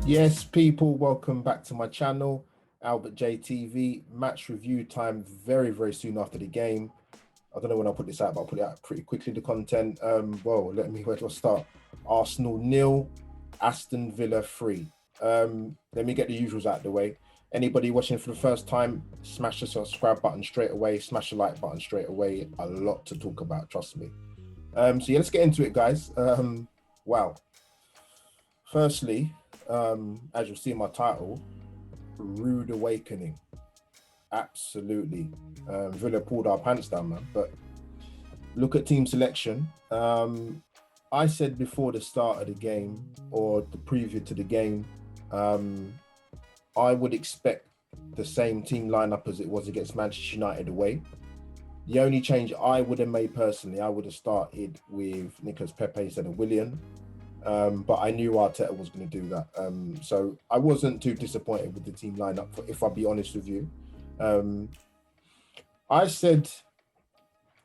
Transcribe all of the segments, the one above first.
Yes, people, welcome back to my channel, Albert JTV. Match review time very, very soon after the game. I don't know when I'll put this out, but I'll put it out pretty quickly, the content. Where do I start? Arsenal 0, Aston Villa 3. Let me get the usuals out of the way. Anybody watching for the first time, smash the subscribe button straight away, smash the like button straight away. A lot to talk about, trust me. Let's get into it, guys. Wow. Firstly, as you'll see in my title, rude awakening. Absolutely. Villa pulled our pants down, man. But look at team selection. I said before the start of the game or the preview to the game, I would expect the same team lineup as it was against Manchester United away. The only change I would have made personally, I would have started with Nicolas Pepe instead of Willian. But I knew Arteta was going to do that. So I wasn't too disappointed with the team lineup, if I'll be honest with you. I said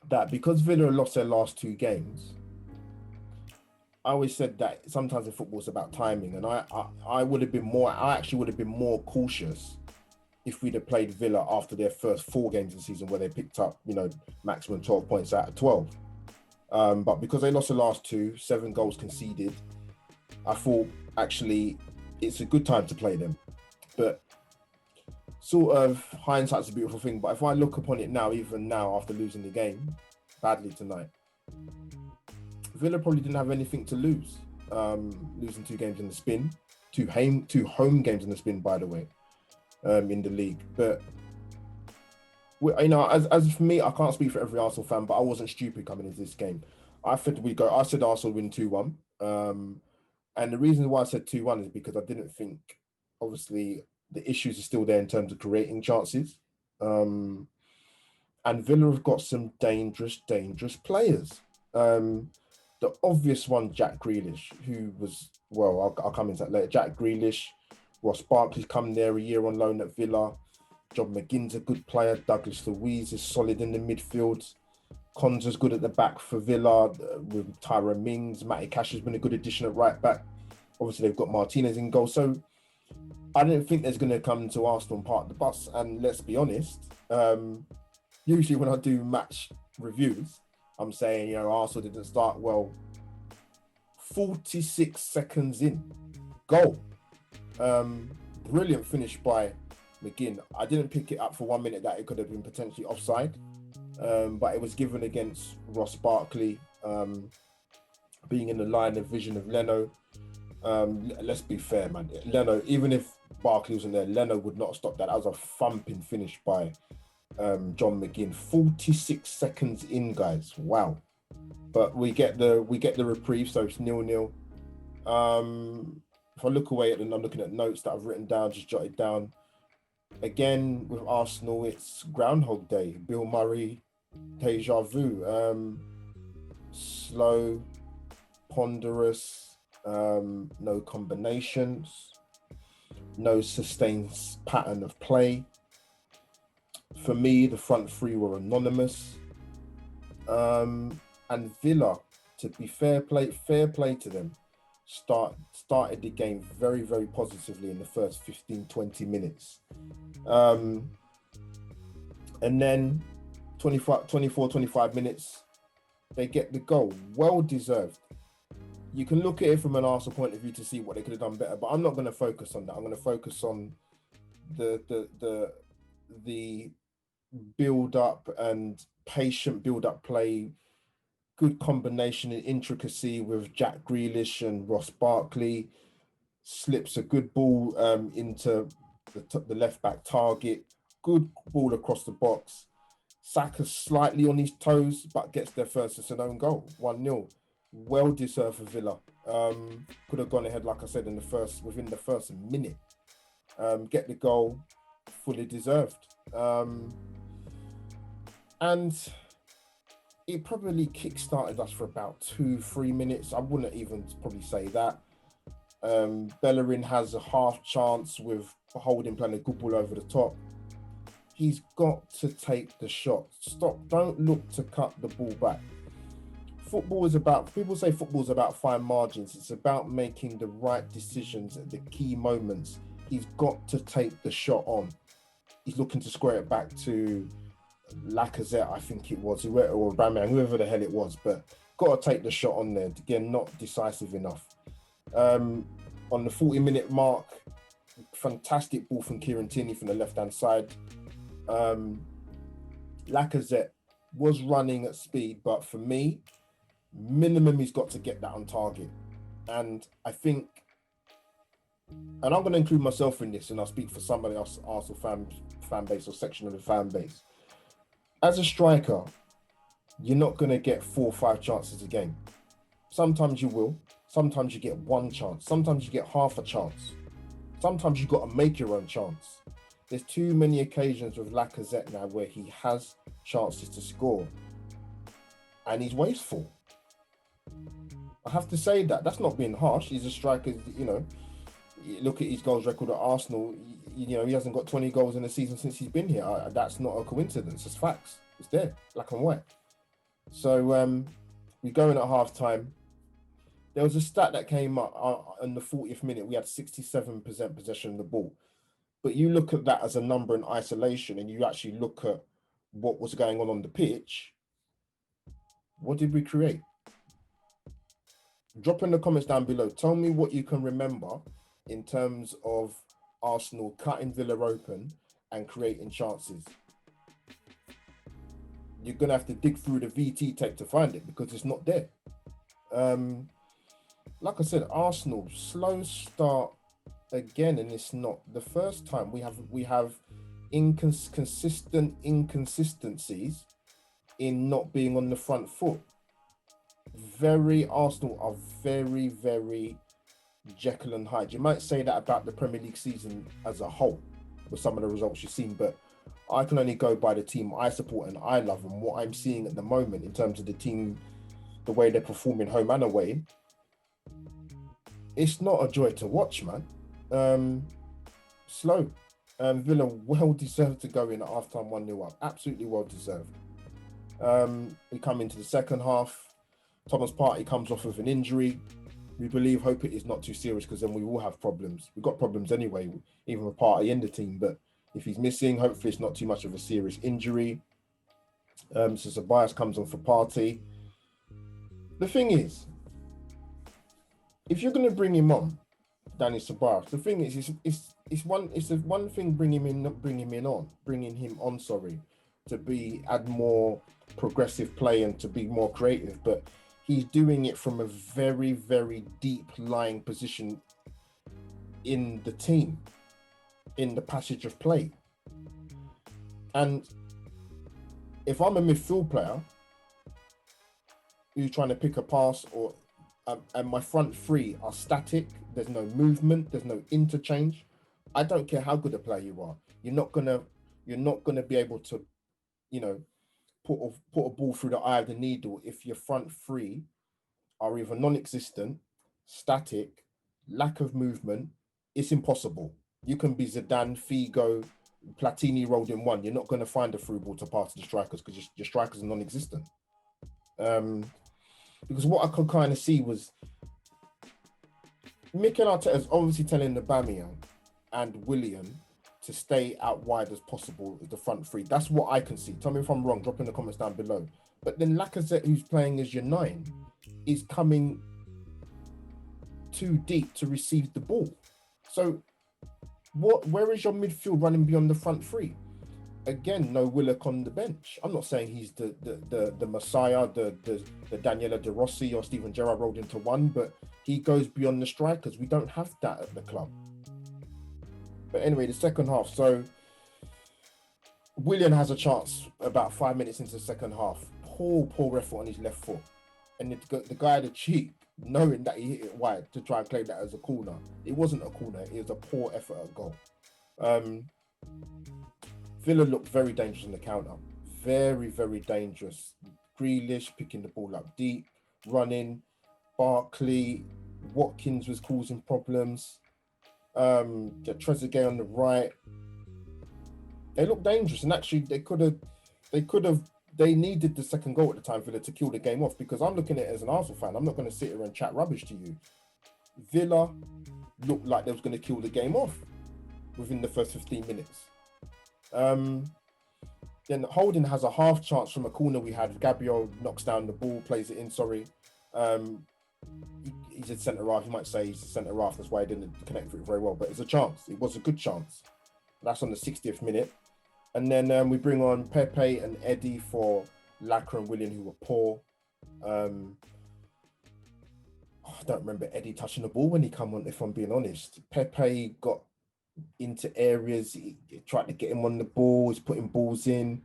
that because Villa lost their last two games, I always said that sometimes in football it's about timing. And I actually would have been more cautious if we'd have played Villa after their first 4 games of the season where they picked up, maximum 12 points out of 12. But because they lost the last 2, 7 goals conceded, I thought actually it's a good time to play them. But sort of hindsight's a beautiful thing. But if I look upon it now, even now after losing the game badly tonight, Villa probably didn't have anything to lose. Losing 2 games in the spin, 2 home games in the spin, by the way, in the league. But as for me, I can't speak for every Arsenal fan, but I wasn't stupid coming into this game. I said Arsenal win 2-1. And the reason why I said 2-1 is because I didn't think, obviously, the issues are still there in terms of creating chances. And Villa have got some dangerous players. The obvious one, Jack Grealish, who was, I'll come into that later. Jack Grealish, Ross Barkley's come there a year on loan at Villa. John McGinn's a good player. Douglas Luiz is solid in the midfield. Konsa's good at the back for Villa with Tyrone Mings. Matty Cash has been a good addition at right back. Obviously, they've got Martinez in goal. So I don't think there's going to come to Arsenal and park the bus. And let's be honest, usually when I do match reviews, I'm saying, Arsenal didn't start well. 46 seconds in, goal. Brilliant finish by McGinn. I didn't pick it up for 1 minute that it could have been potentially offside, but it was given against Ross Barkley, being in the line of vision of Leno. Let's be fair, man. Leno, even if Barkley wasn't there, Leno would not stop that. That was a thumping finish by John McGinn. 46 seconds in, guys. Wow. But we get the reprieve, so it's 0-0. If I look away I'm looking at notes that I've written down, just jotted down. Again, with Arsenal, it's Groundhog Day. Bill Murray, deja vu. Slow, ponderous, no combinations, no sustained pattern of play. For me, the front 3 were anonymous. And Villa, to be fair play to them, started the game very, very positively in the first 15, 20 minutes. And then 25 minutes, they get the goal. Well deserved. You can look at it from an Arsenal point of view to see what they could have done better, but I'm not going to focus on that. I'm going to focus on the build up and patient build up play. Good combination and intricacy with Jack Grealish and Ross Barkley. Slips a good ball into the left back target. Good ball across the box. Saka's slightly on his toes, but gets their first as an own goal. 1-0. Well deserved for Villa. Could have gone ahead, like I said, within the first minute. Get the goal, fully deserved. And it probably kick-started us for about 2-3 minutes. I wouldn't even probably say that. Bellerin has a half chance with Holding playing a good ball over the top. He's got to take the shot. Don't look to cut the ball back. people say football's about fine margins. It's about making the right decisions at the key moments. He's got to take the shot on. He's looking to square it back to Lacazette, I think it was, or Aubameyang, whoever the hell it was, but got to take the shot on there. Again, not decisive enough. On the 40-minute mark, fantastic ball from Kieran Tierney from the left-hand side. Lacazette was running at speed, but for me, minimum he's got to get that on target. And I think, and I'm going to include myself in this, and I'll speak for somebody else, Arsenal fan base or section of the fan base. As a striker, you're not going to get 4 or 5 chances a game. Sometimes you will. Sometimes you get 1 chance. Sometimes you get half a chance. Sometimes you've got to make your own chance. There's too many occasions with Lacazette now where he has chances to score and he's wasteful. I have to say that. That's not being harsh. He's a striker, you know. Look at his goals record at Arsenal. You know, he hasn't got 20 goals in a season since he's been here. That's not a coincidence. It's facts. It's there, black and white. So we go in at half time. There was a stat that came up in the 40th minute. We had 67% possession of the ball. But you look at that as a number in isolation and you actually look at what was going on the pitch. What did we create? Drop in the comments down below. Tell me what you can remember in terms of Arsenal cutting Villa open and creating chances. You're going to have to dig through the VT tape to find it because it's not there. Like I said, Arsenal, slow start again, and it's not the first time. We have consistent inconsistencies in not being on the front foot. Arsenal are very, very Jekyll and Hyde. You might say that about the Premier League season as a whole with some of the results you've seen, but I can only go by the team I support and I love, and what I'm seeing at the moment in terms of the team, the way they're performing home and away. It's not a joy to watch, man. Slow. Villa well deserved to go in at half-time 1-0 up. Absolutely well deserved. We come into the second half. Thomas Partey comes off with an injury. We hope it is not too serious because then we will have problems. We've got problems anyway, even with Partey in the team. But if he's missing, hopefully it's not too much of a serious injury. So Ceballos comes on for Partey. The thing is, if you're going to bring him on, Danny Ceballos, the thing is, it's one thing bringing him on, to add more progressive play and to be more creative, but he's doing it from a very, very deep lying position in the team, in the passage of play. And if I'm a midfield player who's trying to pick a pass and my front three are static, there's no movement, there's no interchange, I don't care how good a player you are, you're not gonna be able to, you know, put a ball through the eye of the needle if your front three are either non-existent, static, lack of movement. It's impossible. You can be Zidane, Figo, Platini rolled in one. You're not going to find a through ball to pass to the strikers because your strikers are non-existent. Because what I could kind of see was Mikel Arteta is obviously telling Aubameyang and Willian to stay out wide as possible as the front three. That's what I can see. Tell me if I'm wrong. Drop in the comments down below. But then Lacazette, who's playing as your 9, is coming too deep to receive the ball. So where is your midfield running beyond the front three? Again, no Willock on the bench. I'm not saying he's the Messiah, the Daniela De Rossi or Steven Gerrard rolled into one, but he goes beyond the strikers. We don't have that at the club. But anyway, the second half. So Willian has a chance about 5 minutes into the second half. Poor effort on his left foot. And the guy had a cheek, knowing that he hit it wide to try and claim that as a corner. It wasn't a corner. It was a poor effort at goal. Villa looked very dangerous on the counter. Very, very dangerous. Grealish picking the ball up deep, running. Barkley, Watkins was causing problems. Trezeguet on the right. They looked dangerous, and actually they could have they needed the second goal at the time, Villa, to kill the game off, because I'm looking at it as an Arsenal fan. I'm not going to sit here and chat rubbish to you. Villa looked like they was going to kill the game off within the first 15 minutes. Then Holding has a half chance from a corner we had. Gabriel knocks down the ball, plays it in, sorry. He's a centre-half. You might say he's a centre-half. That's why he didn't connect with it very well. But it's a chance. It was a good chance. That's on the 60th minute. And then we bring on Pepe and Eddie for Lacra and Willian, who were poor. I don't remember Eddie touching the ball when he come on, if I'm being honest. Pepe got into areas. He tried to get him on the ball. He's putting balls in.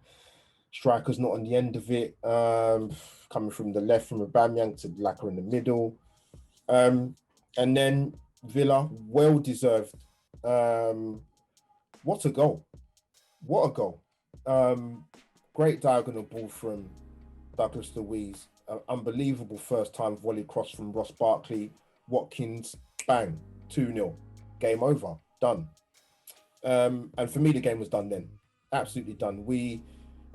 Striker's not on the end of it. Coming from the left from Aubameyang to Lacra in the middle. And then Villa, well-deserved. What a goal. What a goal. Great diagonal ball from Douglas Luiz. Unbelievable first-time volley cross from Ross Barkley. Watkins, bang, 2-0. Game over, done. And for me, the game was done then. Absolutely done.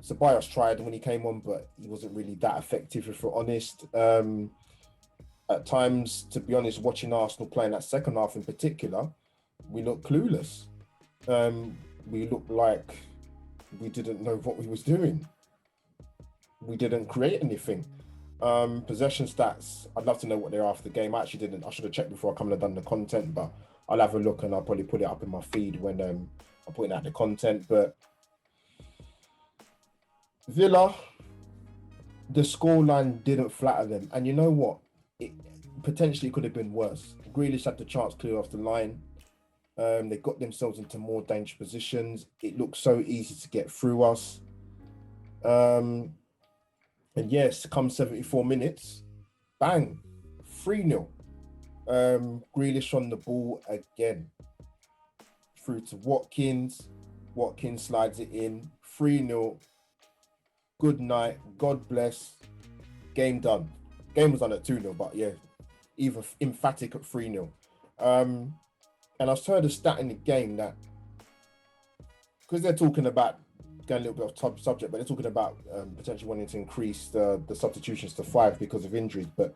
Ceballos tried when he came on, but he wasn't really that effective, if we're honest. At times, to be honest, watching Arsenal play in that second half in particular, we looked clueless. We looked like we didn't know what we was doing. We didn't create anything. Possession stats, I'd love to know what they are after the game. I actually didn't. I should have checked before I come and done the content, but I'll have a look and I'll probably put it up in my feed when I'm putting out the content. But Villa, the scoreline didn't flatter them. And you know what? It potentially could have been worse. Grealish had the chance clear off the line. They got themselves into more dangerous positions. It looked so easy to get through us. And yes, come 74 minutes, bang, 3-0. Grealish on the ball again. Through to Watkins. Watkins slides it in. 3-0. Good night. God bless. Game done. Game was done at 2-0, but yeah, even emphatic at 3-0. And I heard a stat in the game that, because they're talking about, going a little bit off subject, but they're talking about potentially wanting to increase the substitutions to 5 because of injuries. But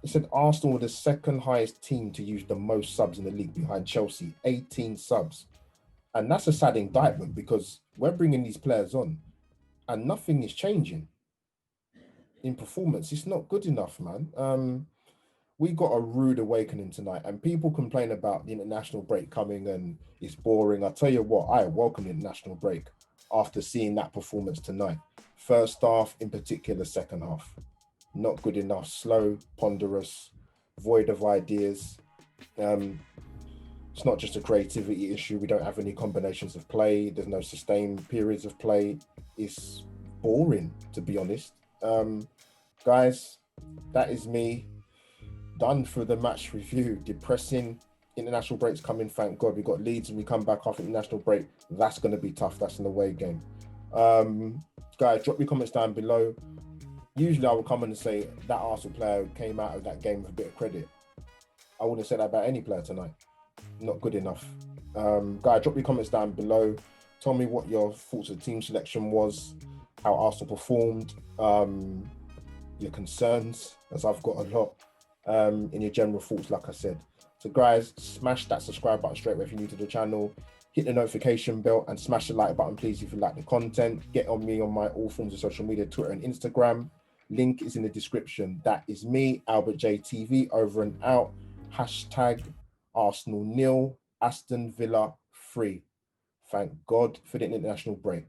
it said Arsenal were the second highest team to use the most subs in the league behind Chelsea, 18 subs. And that's a sad indictment, because we're bringing these players on and nothing is changing in performance. It's not good enough, man. We got a rude awakening tonight, and people complain about the international break coming and it's boring. I tell you what, I welcome the international break after seeing that performance tonight. First half, in particular, second half, not good enough, slow, ponderous, void of ideas. It's not just a creativity issue. We don't have any combinations of play. There's no sustained periods of play. It's boring, to be honest. Guys, that is me. Done for the match review. Depressing. International breaks coming, thank God. We got Leeds and we come back off international break. That's going to be tough. That's an away game. Guys, drop your comments down below. Usually I will come on and say that Arsenal player came out of that game with a bit of credit. I wouldn't say that about any player tonight. Not good enough. Guys, drop your comments down below. Tell me what your thoughts of the team selection was, how Arsenal performed, your concerns, as I've got a lot, in your general thoughts, like I said. So guys, smash that subscribe button straight away if you're new to the channel. Hit the notification bell and smash the like button, please, if you like the content. Get on me on my all forms of social media, Twitter and Instagram. Link is in the description. That is me, Albert J TV, over and out. Hashtag Arsenal nil, Aston Villa 3. Thank God for the international break.